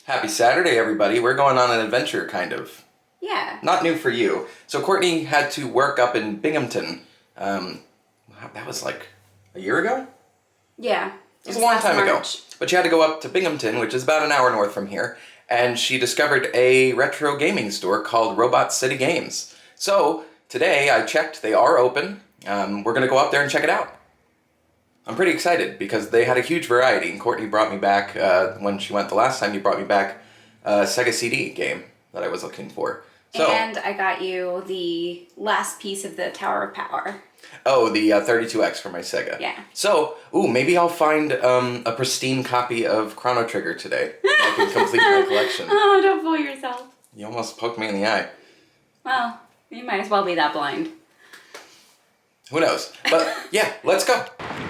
Happy Saturday, everybody. We're going on an adventure, kind of. Yeah. Not new for you. So Courtney had to work up in Binghamton. That was like a year ago? Yeah. It was a long time ago. But she had to go up to Binghamton, which is about an hour north from here, and she discovered a retro gaming store called Robot City Games. So today I checked, they are open. We're going to go up there and check it out. I'm pretty excited because they had a huge variety, and Courtney brought me back, when she went the last time, you brought me back a Sega CD game that I was looking for. So, and I got you the last piece of the Tower of Power. Oh, the 32X for my Sega. Yeah. So, maybe I'll find a pristine copy of Chrono Trigger today. I can complete my collection. Oh, don't fool yourself. You almost poked me in the eye. Well, you might as well be that blind. Who knows? But yeah, let's go.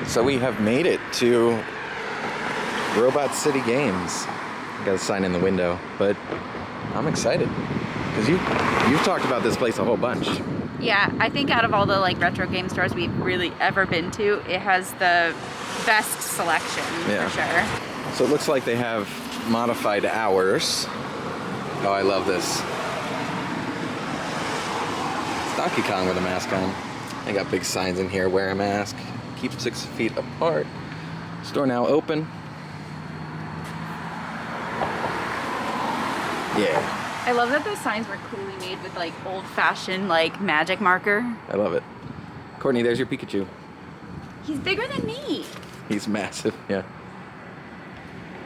So we have made it to Robot City Games. I got a sign in the window, but I'm excited because you've talked about this place a whole bunch. Yeah, I think out of all the retro game stores we've really ever been to, it has the best selection for sure. So it looks like they have modified hours. Oh, I love this. It's Donkey Kong with a mask on. They got big signs in here, wear a mask, keep 6 feet apart. Store now open. Yeah. I love that those signs were clearly made with old-fashioned magic marker. I love it. Courtney, there's your Pikachu. He's bigger than me. He's massive, yeah.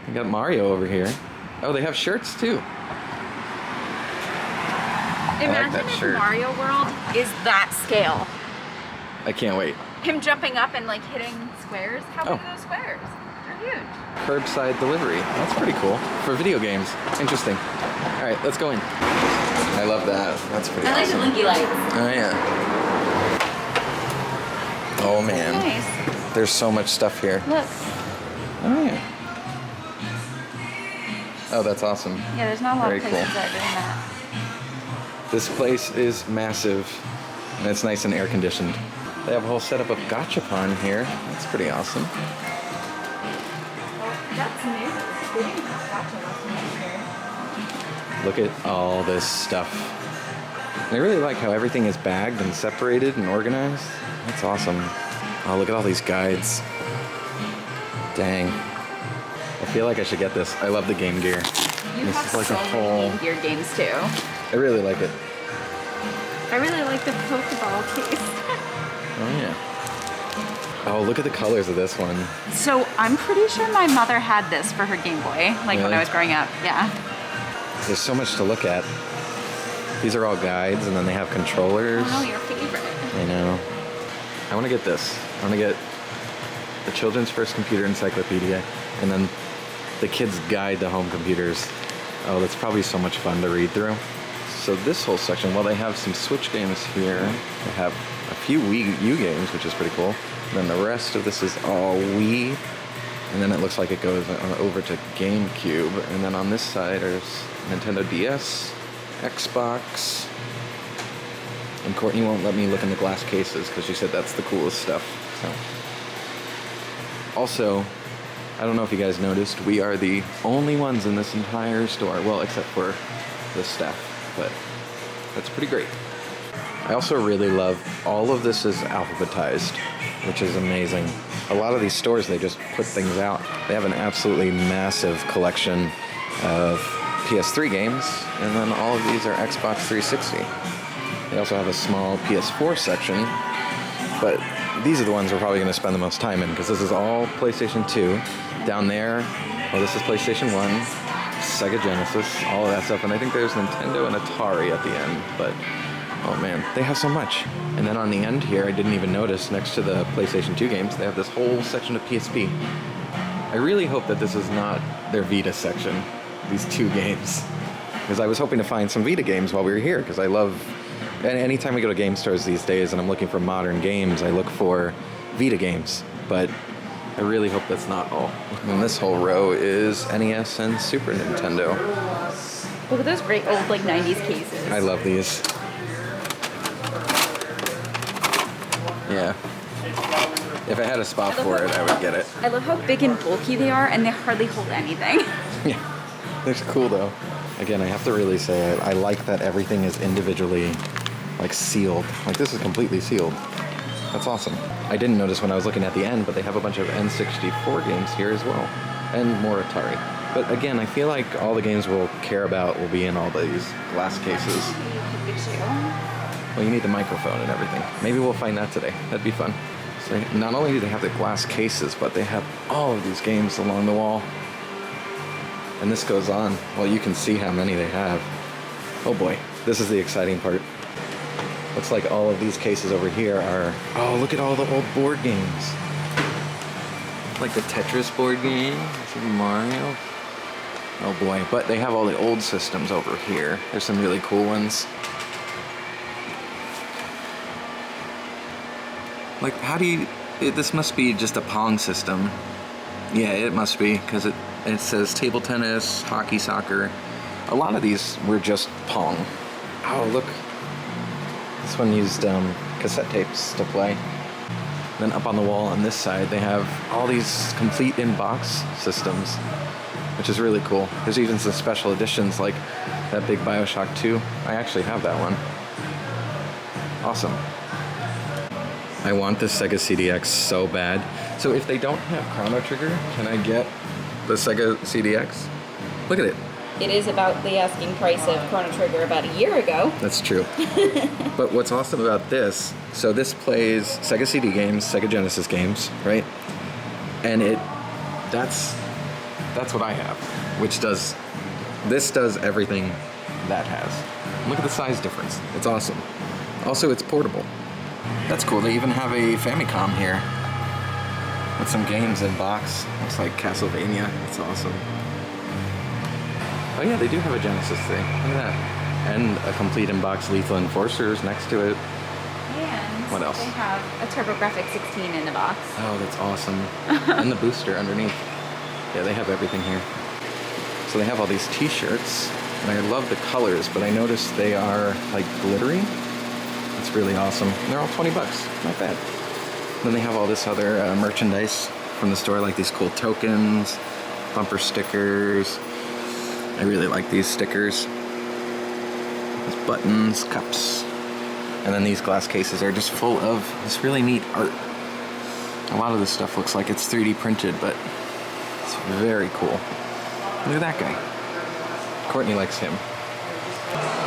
We got Mario over here. Oh, they have shirts too. Imagine if Mario World is that scale. I can't wait. Him jumping up and hitting squares. How big are those squares? They're huge. Curbside delivery. That's pretty cool. For video games. Interesting. All right, let's go in. I love that. That's pretty awesome. I like the blinky lights. Oh, yeah. Oh, man. Nice. There's so much stuff here. Look. Oh, yeah. Oh, that's awesome. Yeah, there's not a lot of Very places cool. that are doing that. This place is massive, and it's nice and air-conditioned. They have a whole setup of gachapon here. That's pretty awesome. Well, that's new. They didn't have gotcha last Look at all this stuff. And I really like how everything is bagged and separated and organized. That's awesome. Oh, look at all these guides. Dang. I feel like I should get this. I love the Game Gear. You this have is so many Game Gear games too. I really like it. I really like the Pokeball case. Oh, yeah. Oh, look at the colors of this one. So I'm pretty sure my mother had this for her Game Boy, when Really? I was growing up. Yeah. There's so much to look at. These are all guides, and then they have controllers. Oh, your favorite. I know. I want to get this. I want to get the Children's First Computer Encyclopedia, and then the Kids Guide to Home Computers. Oh, that's probably so much fun to read through. So this whole section, well, they have some Switch games here. They have a few Wii U games, which is pretty cool. And then the rest of this is all Wii. And then it looks like it goes over to GameCube. And then on this side, there's Nintendo DS, Xbox. And Courtney won't let me look in the glass cases because she said that's the coolest stuff. So. Also, I don't know if you guys noticed, we are the only ones in this entire store. Well, except for the staff. But that's pretty great. I also really love all of this is alphabetized, which is amazing. A lot of these stores, they just put things out. They have an absolutely massive collection of PS3 games, and then all of these are Xbox 360. They also have a small PS4 section, but these are the ones we're probably going to spend the most time in, because this is all PlayStation 2. Down there, well, this is PlayStation 1. Sega Genesis, all of that stuff, and I think there's Nintendo and Atari at the end, but oh man, they have so much. And then on the end here, I didn't even notice, next to the PlayStation 2 games, they have this whole section of PSP. I really hope that this is not their Vita section, these two games, because I was hoping to find some Vita games while we were here, because I love, and anytime we go to game stores these days and I'm looking for modern games, I look for Vita games, but I really hope that's not all. And this whole row is NES and Super Nintendo. Look at those great old 90s cases. I love these. Yeah. If I had a spot for it, I would get it. I love how big and bulky they are, and they hardly hold anything. Yeah. They're cool though. Again, I have to really say I like that everything is individually like sealed. Like this is completely sealed. That's awesome. I didn't notice when I was looking at the end, but they have a bunch of N64 games here as well. And more Atari. But again, I feel like all the games we'll care about will be in all these glass cases. Well, you need the microphone and everything. Maybe we'll find that today. That'd be fun. So not only do they have the glass cases, but they have all of these games along the wall. And this goes on. Well, you can see how many they have. Oh boy, this is the exciting part. Looks like all of these cases over here are... Oh, look at all the old board games. Like the Tetris board game, Super Mario. Oh boy, but they have all the old systems over here. There's some really cool ones. Like, how do you... this must be just a Pong system. Yeah, it must be, because it says table tennis, hockey, soccer. A lot of these were just Pong. Oh, look. This one used cassette tapes to play. Then up on the wall on this side, they have all these complete in-box systems, which is really cool. There's even some special editions like that big BioShock 2. I actually have that one. Awesome. I want this Sega CDX so bad. So if they don't have Chrono Trigger, can I get the Sega CDX? Look at it. It is about the asking price of Chrono Trigger about a year ago. That's true. But what's awesome about this, so this plays Sega CD games, Sega Genesis games, right? And that's what I have, which does, this does everything that has. Look at the size difference. It's awesome. Also, it's portable. That's cool. They even have a Famicom here with some games in box. Looks like Castlevania. It's awesome. Oh yeah, they do have a Genesis thing. Look at that. And a complete in-box Lethal Enforcers next to it. And what else? They have a TurboGrafx 16 in the box. Oh, that's awesome. And the booster underneath. Yeah, they have everything here. So they have all these t-shirts, and I love the colors, but I noticed they are like glittery. It's really awesome. And they're all 20 bucks. Not bad. Then they have all this other merchandise from the store, like these cool tokens, bumper stickers. I really like these stickers. These buttons, cups. And then these glass cases are just full of this really neat art. A lot of this stuff looks like it's 3D printed, but it's very cool. Look at that guy. Courtney likes him.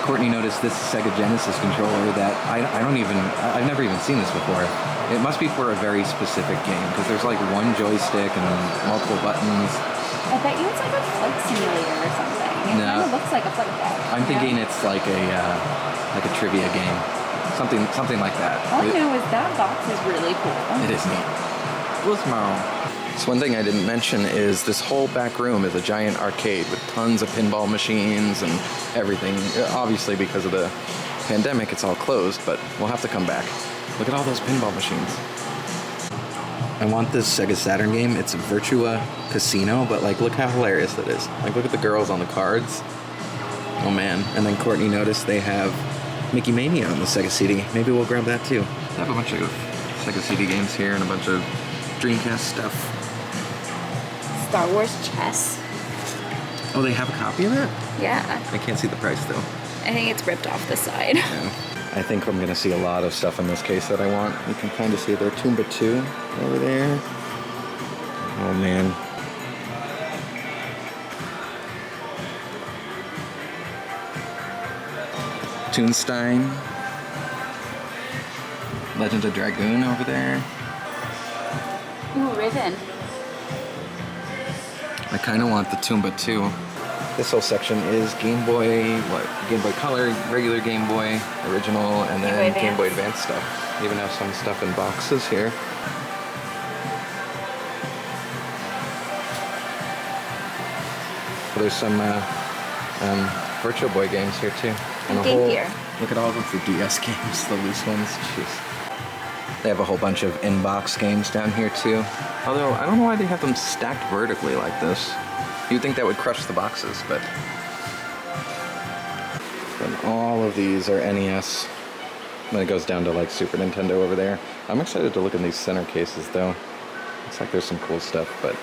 Courtney noticed this Sega Genesis controller that I've never even seen this before. It must be for a very specific game, because there's like one joystick and multiple buttons. I bet you it's like a flight simulator or something. It kind of looks like a flight deck. I'm thinking it's like a trivia game. Something like that. All I know is that box is really cool. It is neat. So one thing I didn't mention is this whole back room is a giant arcade with tons of pinball machines and everything. Obviously because of the pandemic it's all closed, but we'll have to come back. Look at all those pinball machines. I want this Sega Saturn game. It's Virtua Casino, but like look how hilarious that is. Like look at the girls on the cards. Oh man. And then Courtney noticed they have Mickey Mania on the Sega CD. Maybe we'll grab that too. They have a bunch of Sega CD games here and a bunch of Dreamcast stuff. Star Wars chess. Oh, they have a copy of it? Yeah. I can't see the price though. I think it's ripped off the side. Yeah. I think I'm gonna see a lot of stuff in this case that I want. You can kind of see their Toomba 2 over there. Oh man. Toonstein. Legend of Dragoon over there. Ooh, Riven. I kind of want the Toomba 2. This whole section is Game Boy, Game Boy Color, regular Game Boy, original, and then Game Boy Advance stuff. They even have some stuff in boxes here. There's some Virtual Boy games here too. And Game Gear. Look at all of the DS games, the loose ones. Jeez. They have a whole bunch of in-box games down here too. Although, I don't know why they have them stacked vertically like this. You'd think that would crush the boxes, but... Then all of these are NES. Then it goes down to like Super Nintendo over there. I'm excited to look in these center cases though. Looks like there's some cool stuff, but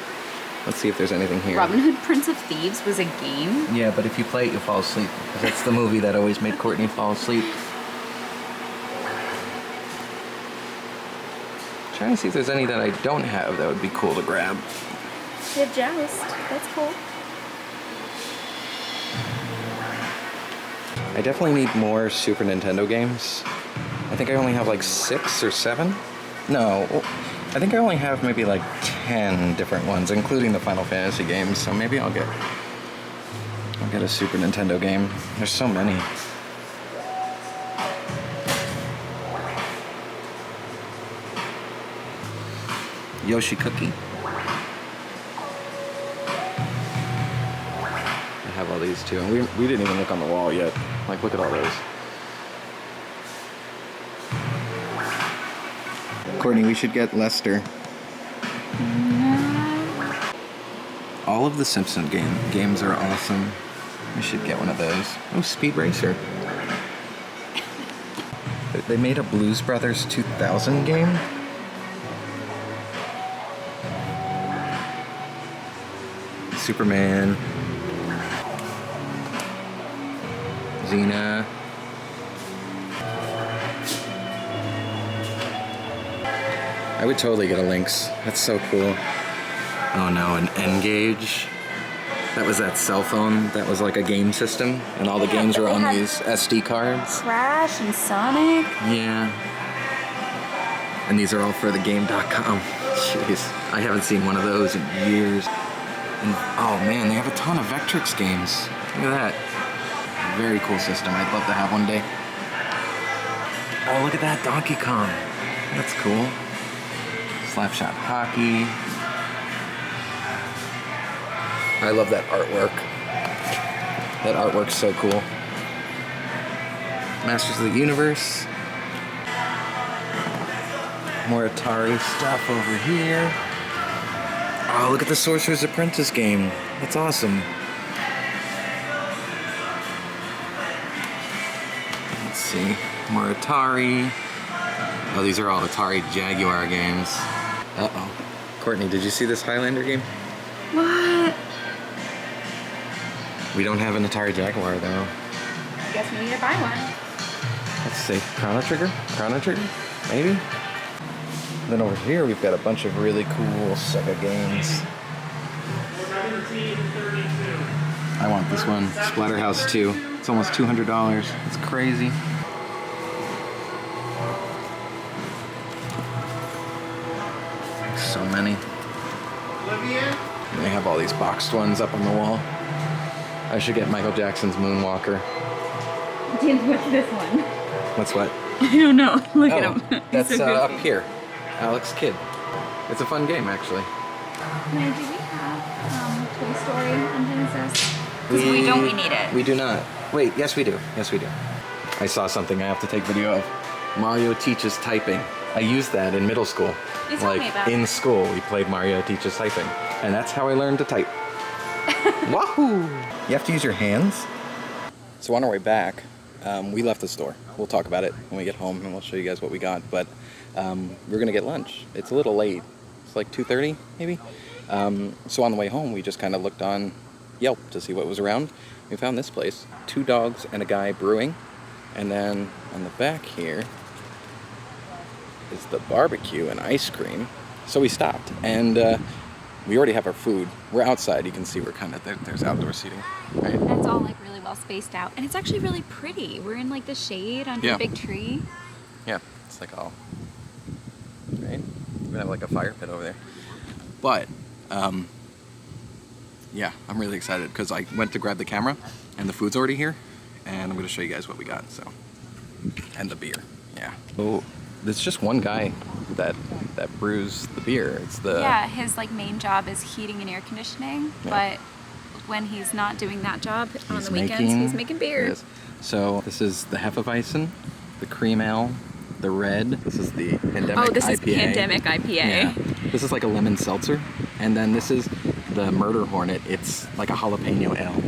Let's see if there's anything here. Robin Hood Prince of Thieves was a game? Yeah, but if you play it, you'll fall asleep. Because that's the movie that always made Courtney fall asleep. Trying to see if there's any that I don't have that would be cool to grab. You have Joust. That's cool. I definitely need more Super Nintendo games. I think I only have like 6 or 7. No, I think I only have maybe like 10 different ones, including the Final Fantasy games. So maybe I'll get a Super Nintendo game. There's so many. Yoshi Cookie. I have all these too. And we didn't even look on the wall yet. Like, look at all those. Courtney, we should get Lester. All of the Simpson games are awesome. We should get one of those. Oh, Speed Racer. They made a Blues Brothers 2000 game. Superman. Xena. I would totally get a Lynx. That's so cool. Oh no, an N-Gage. That was that cell phone that was like a game system, and all the games were on these SD cards. Crash and Sonic. Yeah. And these are all for the game.com. Jeez, I haven't seen one of those in years. And, oh man, they have a ton of Vectrix games. Look at that. Very cool system. I'd love to have one day. Oh, look at that Donkey Kong. That's cool. Slapshot Hockey. I love that artwork. That artwork's so cool. Masters of the Universe. More Atari stuff over here. Oh, look at the Sorcerer's Apprentice game. That's awesome. Let's see. More Atari. Oh, these are all Atari Jaguar games. Uh-oh. Courtney, did you see this Highlander game? What? We don't have an Atari Jaguar, though. I guess we need to buy one. Let's see. Chrono Trigger? Chrono Trigger? Maybe? Then over here, we've got a bunch of really cool Sega games. I want this one. Splatterhouse 2. It's almost $200. It's crazy. So many. And they have all these boxed ones up on the wall. I should get Michael Jackson's Moonwalker. James, what's this one? What's what? I don't know. Look at him. That's so up here. Alex Kidd. It's a fun game, actually. Now, do we have Toy Story on Genesis? Because we don't, we need it. We do not. Wait, yes we do. Yes we do. I saw something I have to take video of. Mario Teaches Typing. I used that in middle school. You told me about it. In school, we played Mario Teaches Typing. And that's how I learned to type. Wahoo! You have to use your hands? So on our way back, we left the store. We'll talk about it when we get home, and we'll show you guys what we got. But we're going to get lunch. It's a little late. It's like 2:30, maybe? So on the way home, we just kind of looked on Yelp to see what was around. We found this place, 2 Dogs and a Guy Brewing. And then on the back here is the barbecue and ice cream. So we stopped, and we already have our food. We're outside. You can see we're kind of there's outdoor seating, right? It's all like really well spaced out, and it's actually really pretty. We're in like the shade under a big tree. Yeah, it's like all right. We have like a fire pit over there, but yeah, I'm really excited because I went to grab the camera, and the food's already here, and I'm going to show you guys what we got. So, and the beer, yeah. Oh, there's just one guy that brews the beer. It's the his like main job is heating and air conditioning, but when he's not doing that job on the weekends, he's making beer. Yes. So this is the Hefeweizen, the cream ale, the red. This is the pandemic IPA. Oh, this is pandemic IPA. Yeah. This is like a lemon seltzer, and then this is the Murder Hornet. It's like a jalapeno ale.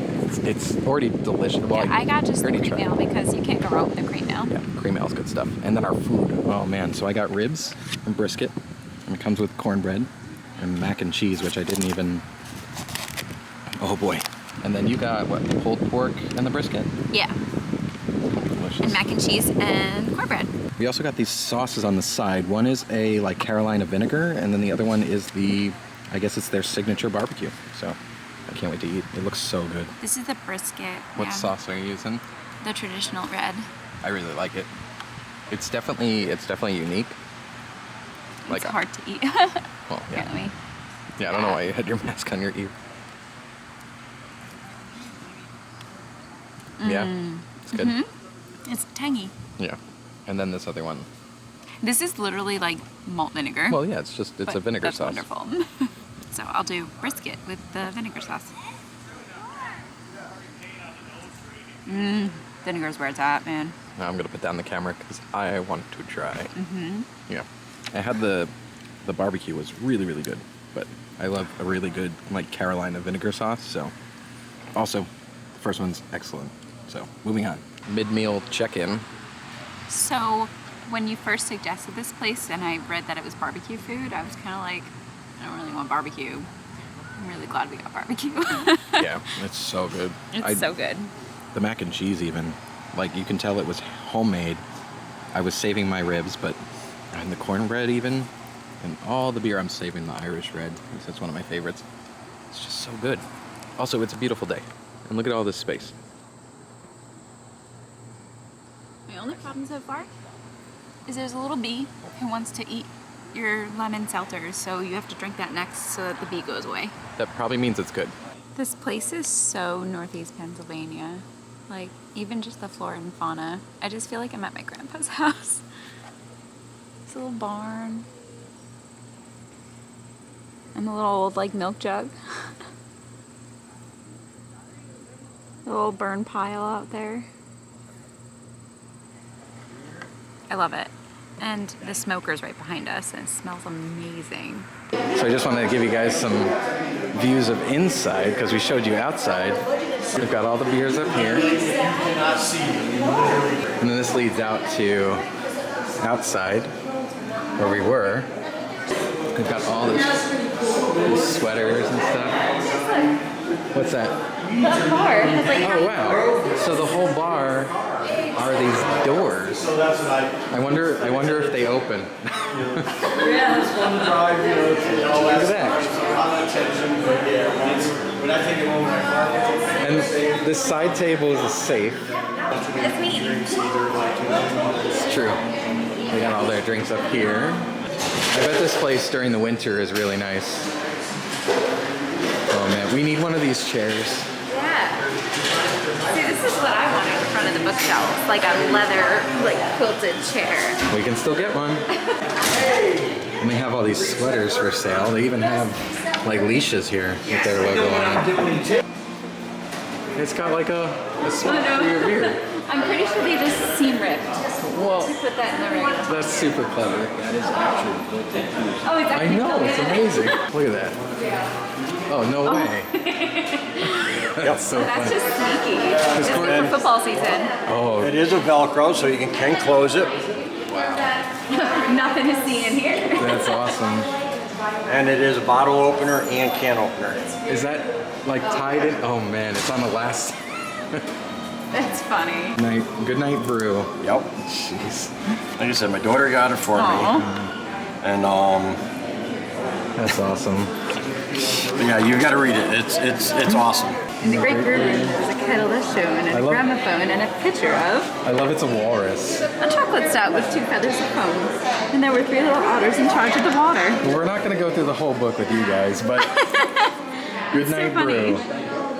It's already delicious. Well, I got just the cream ale because you can't go wrong with the cream ale. Yeah, cream ale's good stuff. And then our food. Oh man, so I got ribs and brisket, and it comes with cornbread and mac and cheese, which I didn't even Oh boy. And then you got what? Pulled pork and the brisket? Yeah. Delicious. And mac and cheese and cornbread. We also got these sauces on the side. One is a like Carolina vinegar, and then the other one is the, I guess it's their signature barbecue. So I can't wait to eat. It looks so good. This is the brisket. What sauce are you using? The traditional red. I really like it. It's definitely unique. It's hard to eat. Well, yeah. Apparently. Yeah, I don't know why you had your mask on your ear. Yeah, it's good. Mm-hmm. It's tangy. Yeah, and then this other one. This is literally like malt vinegar. Well, yeah, it's a vinegar that's sauce. Wonderful. So I'll do brisket with the vinegar sauce. Vinegar is where it's at, man. Now I'm gonna put down the camera because I want to try. Yeah, I had the barbecue was really good, but I love a really good like Carolina vinegar sauce. So also, the first one's excellent. So moving on. Mid-meal check-in. So when you first suggested this place and I read that it was barbecue food, I was kind of like, I don't really want barbecue. I'm really glad we got barbecue. Yeah, it's so good. It's so good. The mac and cheese even, like you can tell it was homemade. I was saving my ribs, but and the cornbread even, and all the beer I'm saving the Irish red because that's one of my favorites. It's just so good. Also, it's a beautiful day, and look at all this space. My only problem so far is there's a little bee who wants to eat your lemon seltzers, so you have to drink that next so that the bee goes away. That probably means it's good. This place is so Northeast Pennsylvania. Like, even just the flora and fauna. I just feel like I'm at my grandpa's house. It's a little barn. And a little old, like, milk jug. A little burn pile out there. I love it. And the smoker's right behind us, and it smells amazing. So I just wanted to give you guys some views of inside because we showed you outside. We've got all the beers up here. And then this leads out to outside where we were. We've got all these sweaters and stuff. What's that? That bar has like Oh wow! So the whole bar are these doors. I wonder if they open. Yeah, it's fun to drive, Look at that. And this side table is a safe. It's me. It's true. They got all their drinks up here. I bet this place during the winter is really nice. Oh man, we need one of these chairs. Yeah. See, this is what I wanted in front of the bookshelves, like a leather, like quilted chair. We can still get one. And they have all these sweaters for sale. They even have like leashes here with their logo on it. It's got like a spot for your beer. I'm pretty sure they just seam ripped. Well, To put that in the ring. that's super clever. That is actually built-in. Oh, it's I actually know, built it's in. amazing. Look at that. Oh, no way. That's so That's funny. just sneaky. It's good for football season. Oh, It is a Velcro, so you can close it, Nothing is seen in here. that's awesome. and it is a bottle opener and can opener. Is that like tied in? Oh man, it's on the last. That's funny. Good night brew. Yep. Jeez. Like I said, my daughter got it for me, and That's awesome. yeah, you got to read it. It's awesome. In the Great Brewery, there's a kettle of show and a gramophone and a picture of I love it's a walrus. a chocolate stout with 2 feathers of foam. And there were 3 little otters in charge of the water. We're not going to go through the whole book with you guys, but good night brew.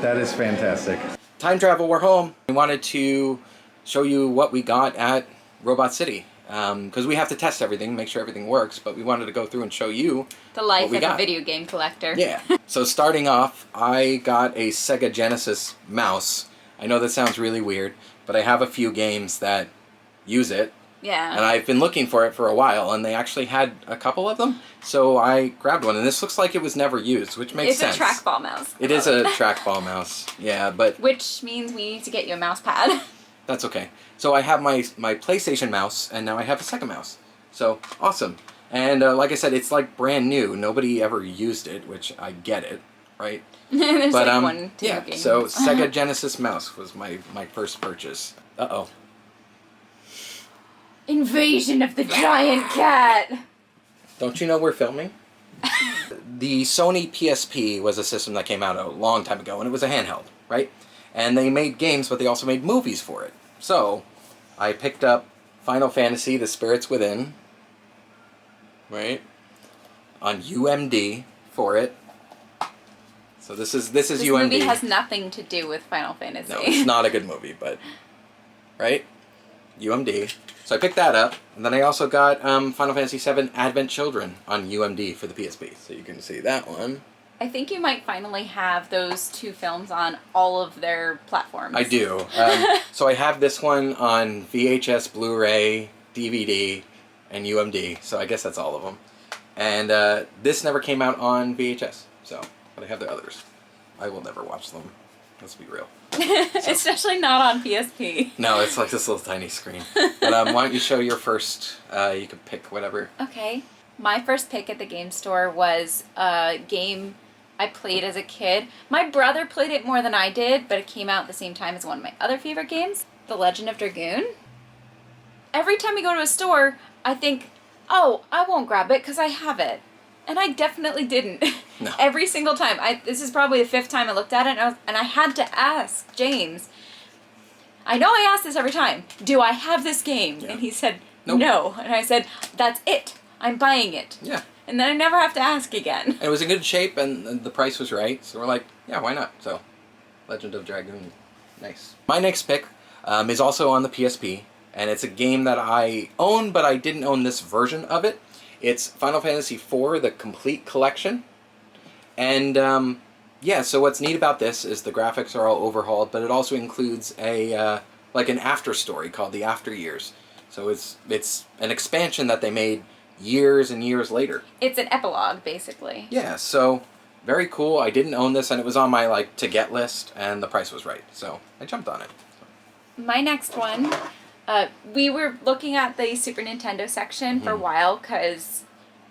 That is fantastic. Time travel, we're home. We wanted to show you what we got at Robot City. Because we have to test everything, make sure everything works, but we wanted to go through and show you The life what we of a got. video game collector. Yeah. So starting off, I got a Sega Genesis mouse. I know that sounds really weird, but I have a few games that use it. Yeah. And I've been looking for it for a while, and they actually had a couple of them, so I grabbed one. And this looks like it was never used, which makes sense. It's a trackball mouse. It is a trackball mouse, yeah, but Which means we need to get you a mouse pad. that's okay. So I have my PlayStation mouse, and now I have a second mouse. So, awesome. And like I said, it's like brand new. Nobody ever used it, which I get it. right? There's But like 1, 2 yeah. games. So Sega Genesis mouse was my first purchase. Uh-oh. Invasion of the giant cat. Don't you know we're filming? The Sony PSP was a system that came out a long time ago, and it was a handheld, right? And they made games, but they also made movies for it. So, I picked up Final Fantasy: The Spirits Within, right? On UMD for it. So this is this UMD. movie has nothing to do with Final Fantasy. No, it's not a good movie, but right? UMD. So I picked that up, and then I also got Final Fantasy VII Advent Children on UMD for the PSP. So you can see that one. I think you might finally have those 2 films on all of their platforms. I do. So I have this one on VHS, Blu-ray, DVD, and UMD. So I guess that's all of them. And this never came out on VHS. So, but I have the others. I will never watch them. Let's be real. Especially not on PSP. No, it's like this little tiny screen. But why don't you show your first? You could pick whatever. Okay. My first pick at the game store was a game I played as a kid. My brother played it more than I did, but it came out at the same time as one of my other favorite games, The Legend of Dragoon. Every time we go to a store, I think, oh, I won't grab it because I have it. And I definitely didn't. No. Every single time. This is probably the 5th time I looked at it, and I had to ask James. I know I ask this every time. Do I have this game? Yeah. And he said, Nope. no. And I said, that's it. I'm buying it. Yeah. And then I never have to ask again. And it was in good shape, and the price was right. So we're like, yeah, why not? So, Legend of Dragoon, nice. My next pick is also on the PSP, and it's a game that I own, but I didn't own this version of it. It's Final Fantasy IV, the complete collection. And, yeah, so what's neat about this is the graphics are all overhauled, but it also includes a, like an after story called The After Years. So it's an expansion that they made years and years later. It's an epilogue, basically. Yeah, so very cool. I didn't own this, and it was on my, like, to-get list, and the price was right. So I jumped on it. My next one, we were looking at the Super Nintendo section for a while, because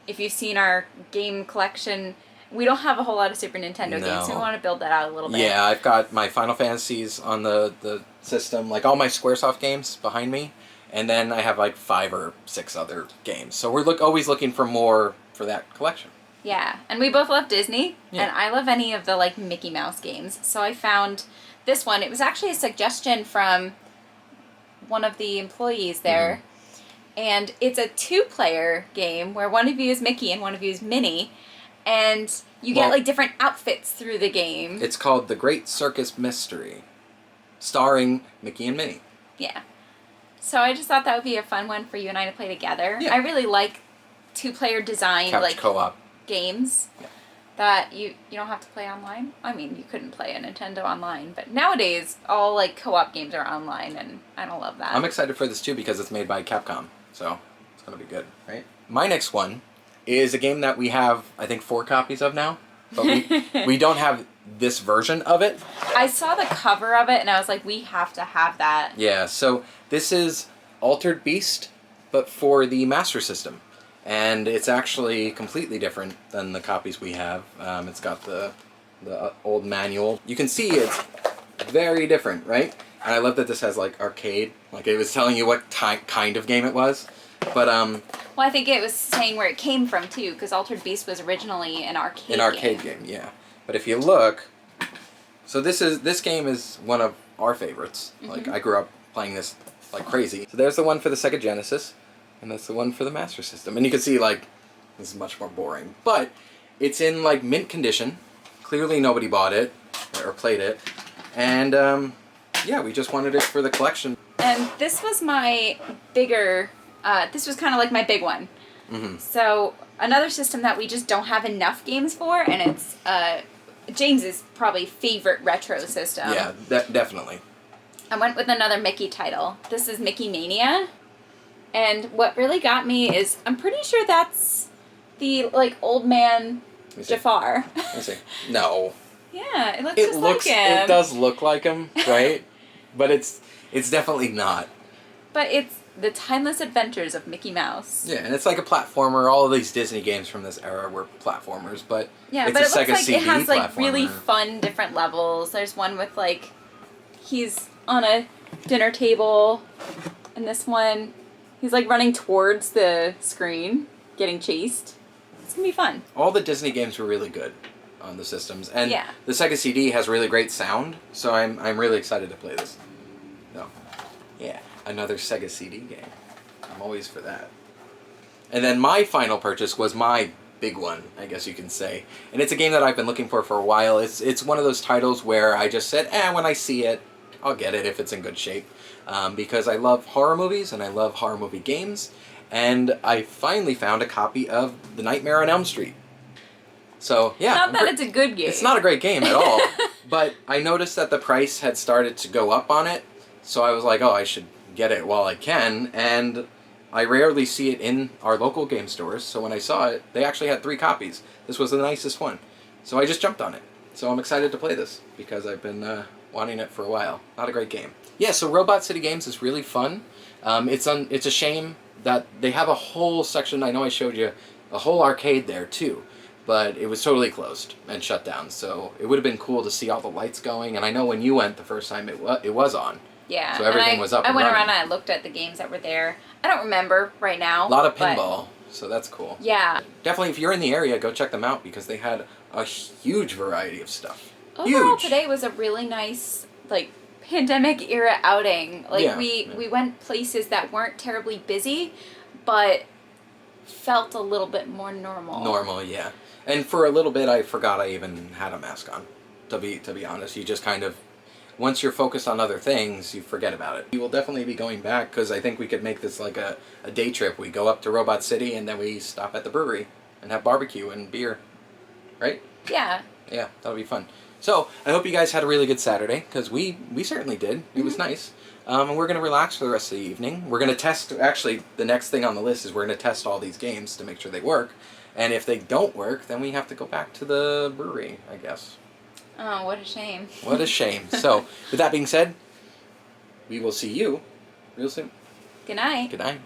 if you've seen our game collection, we don't have a whole lot of Super Nintendo games, so we want to build that out a little bit. Yeah, I've got my Final Fantasies on the system, like all my Squaresoft games behind me, and then I have like 5 or 6 other games. So we're always looking for more for that collection. Yeah, and we both love Disney, Yeah. and I love any of the like Mickey Mouse games. So I found this one. It was actually a suggestion from one of the employees there, and it's a 2-player game where one of you is Mickey and one of you is Minnie, and you get like different outfits through the game. It's called The Great Circus Mystery, starring Mickey and Minnie. Yeah. So I just thought that would be a fun one for you and I to play together. Yeah. I really like 2-player design Couch like co-op. games. Yeah. That you don't have to play online. I mean, you couldn't play a Nintendo online, but nowadays all like co-op games are online, and I don't love that. I'm excited for this too because it's made by Capcom, so it's gonna be good, right? My next one is a game that we have, I think, 4 copies of now, but we don't have this version of it. I saw the cover of it and I was like, we have to have that. Yeah, so this is Altered Beast, but for the Master System. And it's actually completely different than the copies we have. It's got the old manual. You can see it's very different, right? And I love that this has like arcade. Like it was telling you what kind of game it was. But well, I think it was saying where it came from too, because Altered Beast was originally an arcade game, yeah. But if you look, so this game is one of our favorites. Like I grew up playing this like crazy. So there's the one for the Sega Genesis. And that's the one for the Master System. And you can see, like, this is much more boring. But it's in, like, mint condition. Clearly nobody bought it or played it. And, yeah, we just wanted it for the collection. And this was my bigger, this was kind of like my big one. So another system that we just don't have enough games for, and it's James's probably favorite retro system. Yeah, definitely. I went with another Mickey title. This is Mickey Mania. And what really got me is, I'm pretty sure that's the, like, old man Jafar. Let me see. No. Yeah, it looks just like him. It does look like him, right? But it's definitely not. But it's The Timeless Adventures of Mickey Mouse. Yeah, and it's like a platformer. All of these Disney games from this era were platformers, but Yeah, it's but a it looks Sega like CD it has like platformer. really fun different levels. There's one with like he's on a dinner table, and this one he's like running towards the screen, getting chased. It's gonna be fun. All the Disney games were really good on the systems, and Yeah. the Sega CD has really great sound, so I'm really excited to play this. No, yeah, another Sega CD game. I'm always for that. And then my final purchase was my big one, I guess you can say, and it's a game that I've been looking for a while. It's one of those titles where I just said, when I see it, I'll get it if it's in good shape, because I love horror movies and I love horror movie games, and I finally found a copy of The Nightmare on Elm Street. So yeah, Not that it's a good game. it's not a great game at all, but I noticed that the price had started to go up on it, so I was like, I should get it while I can, and I rarely see it in our local game stores, so when I saw it, they actually had 3 copies. This was the nicest one, so I just jumped on it. So I'm excited to play this, because I've been wanting it for a while. Not a great game. Yeah, so Robot City Games is really fun. It's a shame that they have a whole section, I know I showed you, a whole arcade there too, but it was totally closed and shut down, so it would have been cool to see all the lights going, and I know when you went the first time it was on. Yeah. So everything and was up I and went running. around and I looked at the games that were there. I don't remember right now. A lot of but pinball, so that's cool. Yeah. Definitely, if you're in the area, go check them out, because they had a huge variety of stuff. Overall, Huge. today was a really nice, like, pandemic era outing. Like, Yeah, we went places that weren't terribly busy, but felt a little bit more normal. Normal, yeah. And for a little bit, I forgot I even had a mask on. To be honest, you just kind of, once you're focused on other things, you forget about it. We will definitely be going back, because I think we could make this like a day trip. We go up to Robot City, and then we stop at the brewery and have barbecue and beer. Right? Yeah. Yeah, that'll be fun. So, I hope you guys had a really good Saturday, because we certainly did. It was nice. And we're going to relax for the rest of the evening. We're going to test, actually, the next thing on the list is we're going to test all these games to make sure they work. And if they don't work, then we have to go back to the brewery, I guess. Oh, what a shame. What a shame. So, with that being said, we will see you real soon. Good night. Good night.